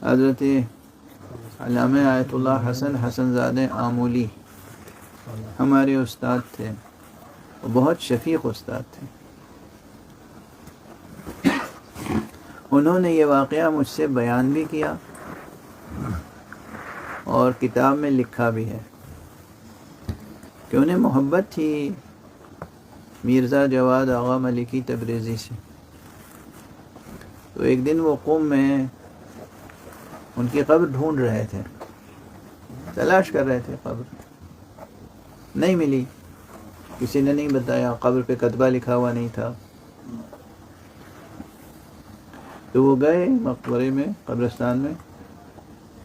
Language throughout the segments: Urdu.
حضرت علامہ آیت اللہ حسن زادہ آمولی ہمارے استاد تھے، وہ بہت شفیق استاد تھے. انہوں نے یہ واقعہ مجھ سے بیان بھی کیا اور کتاب میں لکھا بھی ہے کہ انہیں محبت تھی مرزا جواد آغا ملکی تبریزی سے. تو ایک دن وہ قم میں ان کی قبر ڈھونڈ رہے تھے، تلاش کر رہے تھے، قبر نہیں ملی، کسی نے نہیں بتایا، قبر پہ کتبہ لکھا ہوا نہیں تھا. تو وہ گئے مقبرے میں، قبرستان میں،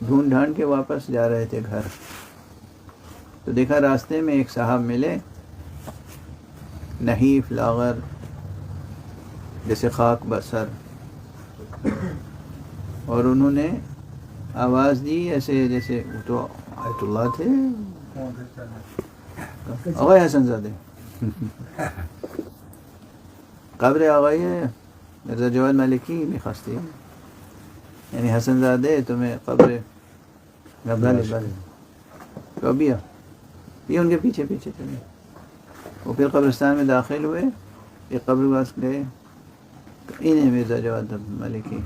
ڈھونڈ ڈھانڈ کے واپس جا رہے تھے گھر. تو دیکھا راستے میں ایک صاحب ملے، نحیف لاغر، جیسے خاک بسر، اور انہوں نے آواز دی ایسے جیسے وہ تو آیت اللہ تھے، آغا حسن زادے، قبر آغای مرزا جواد ملکی میخواستی، یعنی حسن زادے تمہیں قبر تو بیا یہ ان کے پیچھے پیچھے چلے. وہ پھر قبرستان میں داخل ہوئے، ایک قبر کے پاس گئے، انہیں مرزا جواد ملکی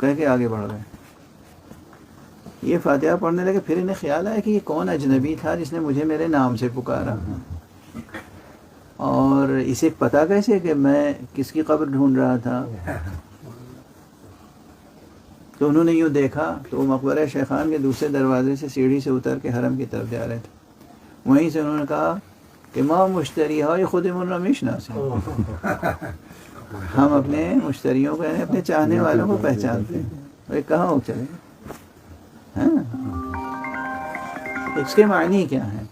کہہ کے آگے بڑھ گئے. یہ فاتحہ پڑھنے لگے، پھر انہیں خیال آیا کہ یہ کون اجنبی تھا جس نے مجھے میرے نام سے پکارا، اور اسے پتا کیسے کہ میں کس کی قبر ڈھونڈ رہا تھا. تو انہوں نے یوں دیکھا تو وہ مقبرہ شیخان کے دوسرے دروازے سے سیڑھی سے اتر کے حرم کی طرف جا رہے تھے. وہیں سے انہوں نے کہا کہ ما مشتری های خودمون را میشناسیم، ہم اپنے مشتریوں کو، یعنی اپنے چاہنے والوں کو پہچانتے ہیں. وہ کہاں ہو چلے، اس کے معنی کیا ہیں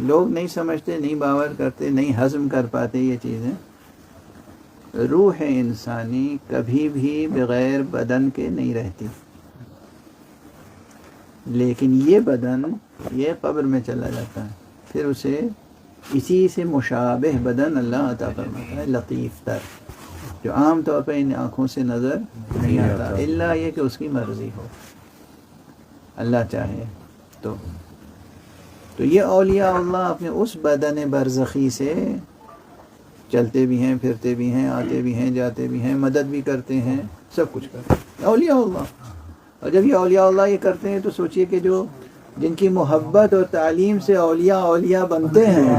لوگ نہیں سمجھتے، نہیں باور کرتے، نہیں ہضم کر پاتے یہ چیزیں. روح انسانی کبھی بھی بغیر بدن کے نہیں رہتی، لیکن یہ بدن یہ قبر میں چلا جاتا ہے، پھر اسے اسی سے مشابہ بدن اللہ عطا فرماتا ہے، لطیف تر، جو عام طور پہ ان آنکھوں سے نظر نہیں آتا، الا یہ کہ اس کی مرضی ہو، اللہ چاہے تو یہ اولیاء اللہ اپنے اس بدن برزخی سے چلتے بھی ہیں، پھرتے بھی ہیں، آتے بھی ہیں، جاتے بھی ہیں، مدد بھی کرتے ہیں، سب کچھ کرتے ہیں اولیاء اللہ. اور جب یہ اولیاء اللہ یہ کرتے ہیں تو سوچئے کہ جو جن کی محبت اور تعلیم سے اولیاء بنتے ہیں